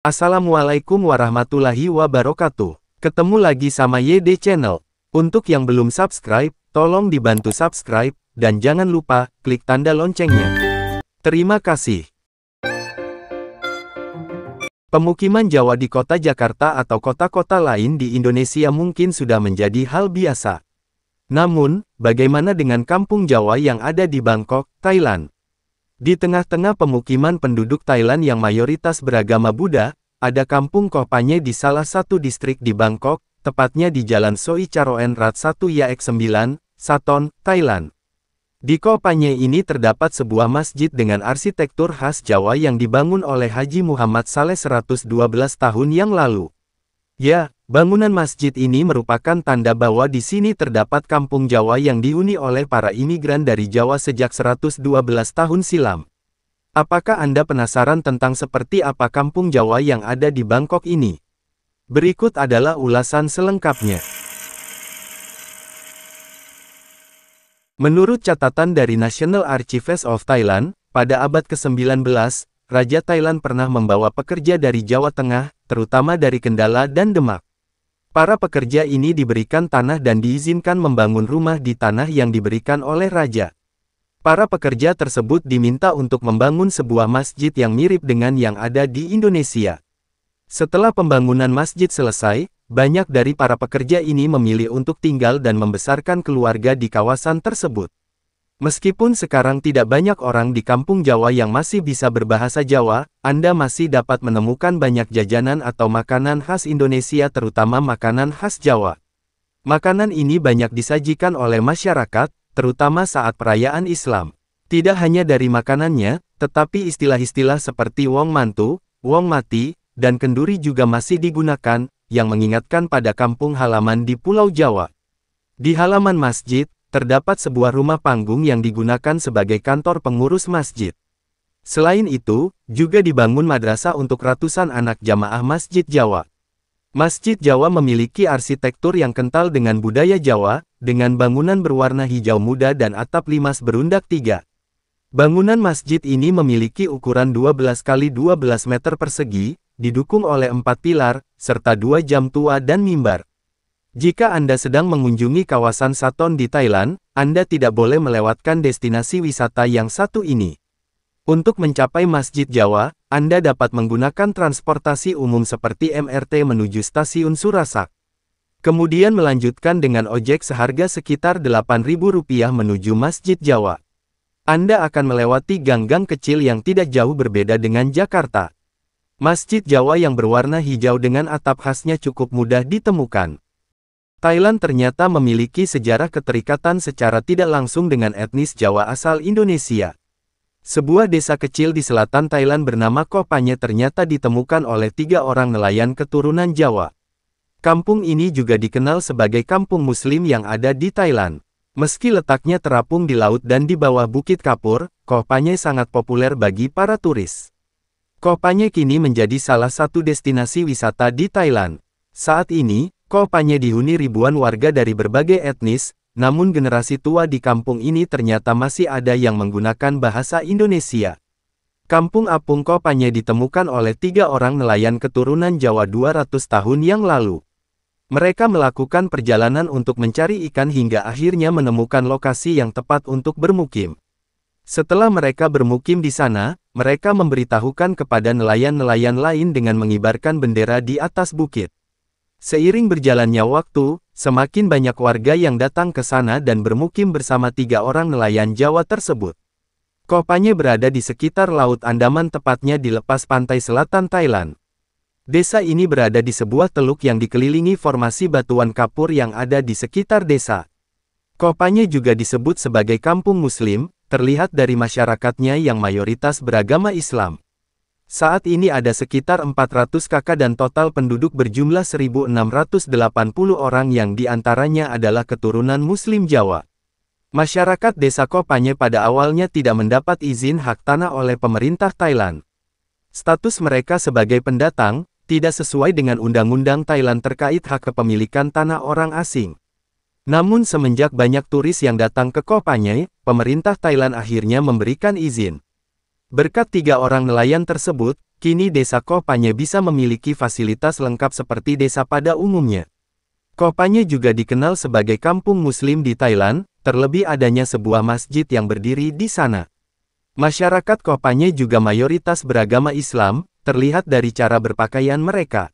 Assalamualaikum warahmatullahi wabarakatuh. Ketemu lagi sama YD Channel. Untuk yang belum subscribe, tolong dibantu subscribe, dan jangan lupa klik tanda loncengnya. Terima kasih. Pemukiman Jawa di kota Jakarta atau kota-kota lain di Indonesia mungkin sudah menjadi hal biasa. Namun, bagaimana dengan kampung Jawa yang ada di Bangkok, Thailand? Di tengah-tengah pemukiman penduduk Thailand yang mayoritas beragama Buddha, ada kampung Koh Panyai di salah satu distrik di Bangkok, tepatnya di Jalan Soi Charoen Rat 1 Yaek 9, Sathon, Thailand. Di Koh Panyai ini terdapat sebuah masjid dengan arsitektur khas Jawa yang dibangun oleh Haji Muhammad Saleh 112 tahun yang lalu. Ya, bangunan masjid ini merupakan tanda bahwa di sini terdapat kampung Jawa yang dihuni oleh para imigran dari Jawa sejak 112 tahun silam. Apakah Anda penasaran tentang seperti apa kampung Jawa yang ada di Bangkok ini? Berikut adalah ulasan selengkapnya. Menurut catatan dari National Archives of Thailand, pada abad ke-19, Raja Thailand pernah membawa pekerja dari Jawa Tengah, terutama dari Kendala dan Demak. Para pekerja ini diberikan tanah dan diizinkan membangun rumah di tanah yang diberikan oleh Raja. Para pekerja tersebut diminta untuk membangun sebuah masjid yang mirip dengan yang ada di Indonesia. Setelah pembangunan masjid selesai, banyak dari para pekerja ini memilih untuk tinggal dan membesarkan keluarga di kawasan tersebut. Meskipun sekarang tidak banyak orang di kampung Jawa yang masih bisa berbahasa Jawa, Anda masih dapat menemukan banyak jajanan atau makanan khas Indonesia, terutama makanan khas Jawa. Makanan ini banyak disajikan oleh masyarakat, terutama saat perayaan Islam. Tidak hanya dari makanannya, tetapi istilah-istilah seperti wong mantu, wong mati, dan kenduri juga masih digunakan, yang mengingatkan pada kampung halaman di Pulau Jawa. Di halaman masjid, terdapat sebuah rumah panggung yang digunakan sebagai kantor pengurus masjid. Selain itu, juga dibangun madrasah untuk ratusan anak jamaah Masjid Jawa. Masjid Jawa memiliki arsitektur yang kental dengan budaya Jawa, dengan bangunan berwarna hijau muda dan atap limas berundak 3. Bangunan masjid ini memiliki ukuran 12 x 12 meter persegi, didukung oleh 4 pilar, serta 2 jam tua dan mimbar. Jika Anda sedang mengunjungi kawasan Sathon di Thailand, Anda tidak boleh melewatkan destinasi wisata yang satu ini. Untuk mencapai Masjid Jawa, Anda dapat menggunakan transportasi umum seperti MRT menuju stasiun Surasak. Kemudian melanjutkan dengan ojek seharga sekitar Rp8.000 menuju Masjid Jawa. Anda akan melewati gang-gang kecil yang tidak jauh berbeda dengan Jakarta. Masjid Jawa yang berwarna hijau dengan atap khasnya cukup mudah ditemukan. Thailand ternyata memiliki sejarah keterikatan secara tidak langsung dengan etnis Jawa asal Indonesia. Sebuah desa kecil di selatan Thailand bernama Koh Panyai ternyata ditemukan oleh 3 orang nelayan keturunan Jawa. Kampung ini juga dikenal sebagai kampung Muslim yang ada di Thailand. Meski letaknya terapung di laut dan di bawah Bukit Kapur, Koh Panyai sangat populer bagi para turis. Koh Panyai kini menjadi salah satu destinasi wisata di Thailand. Saat ini, Koh Panyai dihuni ribuan warga dari berbagai etnis, namun generasi tua di kampung ini ternyata masih ada yang menggunakan bahasa Indonesia. Kampung apung Koh Panyai ditemukan oleh 3 orang nelayan keturunan Jawa 200 tahun yang lalu. Mereka melakukan perjalanan untuk mencari ikan hingga akhirnya menemukan lokasi yang tepat untuk bermukim. Setelah mereka bermukim di sana, mereka memberitahukan kepada nelayan-nelayan lain dengan mengibarkan bendera di atas bukit. Seiring berjalannya waktu, semakin banyak warga yang datang ke sana dan bermukim bersama 3 orang nelayan Jawa tersebut. Koh Panyai berada di sekitar Laut Andaman, tepatnya di lepas pantai selatan Thailand. Desa ini berada di sebuah teluk yang dikelilingi formasi batuan kapur yang ada di sekitar desa. Koh Panyai juga disebut sebagai kampung Muslim, terlihat dari masyarakatnya yang mayoritas beragama Islam. Saat ini ada sekitar 400 kakak dan total penduduk berjumlah 1.680 orang yang diantaranya adalah keturunan Muslim Jawa. Masyarakat desa Koh Panyai pada awalnya tidak mendapat izin hak tanah oleh pemerintah Thailand. Status mereka sebagai pendatang, tidak sesuai dengan undang-undang Thailand terkait hak kepemilikan tanah orang asing. Namun semenjak banyak turis yang datang ke Koh Panyai, pemerintah Thailand akhirnya memberikan izin. Berkat 3 orang nelayan tersebut, kini desa Koh Panyai bisa memiliki fasilitas lengkap seperti desa pada umumnya. Koh Panyai juga dikenal sebagai kampung muslim di Thailand, terlebih adanya sebuah masjid yang berdiri di sana. Masyarakat Koh Panyai juga mayoritas beragama Islam, terlihat dari cara berpakaian mereka.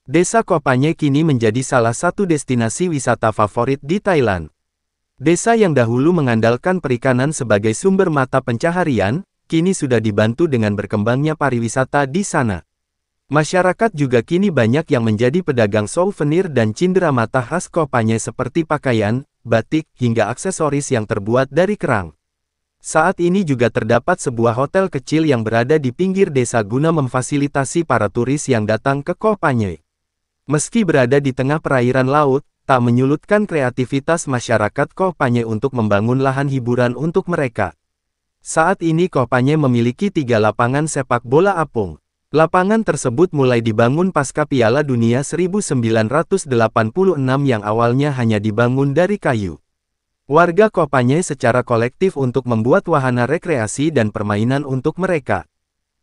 Desa Koh Panyai kini menjadi salah satu destinasi wisata favorit di Thailand. Desa yang dahulu mengandalkan perikanan sebagai sumber mata pencaharian, kini sudah dibantu dengan berkembangnya pariwisata di sana. Masyarakat juga kini banyak yang menjadi pedagang souvenir dan cenderamata khas Koh Panyai seperti pakaian, batik, hingga aksesoris yang terbuat dari kerang. Saat ini juga terdapat sebuah hotel kecil yang berada di pinggir desa guna memfasilitasi para turis yang datang ke Koh Panyai. Meski berada di tengah perairan laut, tak menyurutkan kreativitas masyarakat Koh Panyai untuk membangun lahan hiburan untuk mereka. Saat ini Koh Panyai memiliki 3 lapangan sepak bola apung. Lapangan tersebut mulai dibangun pasca Piala Dunia 1986 yang awalnya hanya dibangun dari kayu. Warga Koh Panyai secara kolektif untuk membuat wahana rekreasi dan permainan untuk mereka.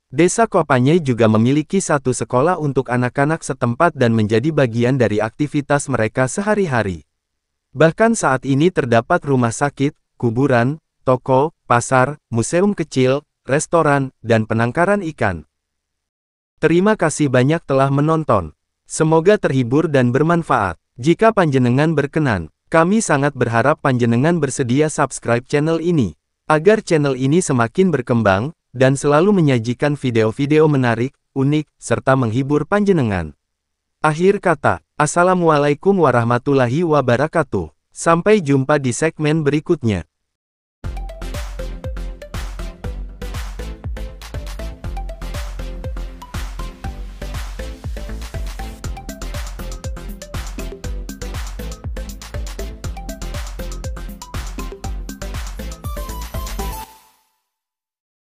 Desa Koh Panyai juga memiliki satu sekolah untuk anak-anak setempat dan menjadi bagian dari aktivitas mereka sehari-hari. Bahkan saat ini terdapat rumah sakit, kuburan, toko, pasar, museum kecil, restoran, dan penangkaran ikan. Terima kasih banyak telah menonton. Semoga terhibur dan bermanfaat. Jika panjenengan berkenan, kami sangat berharap panjenengan bersedia subscribe channel ini, agar channel ini semakin berkembang, dan selalu menyajikan video-video menarik, unik, serta menghibur panjenengan. Akhir kata, Assalamualaikum warahmatullahi wabarakatuh. Sampai jumpa di segmen berikutnya.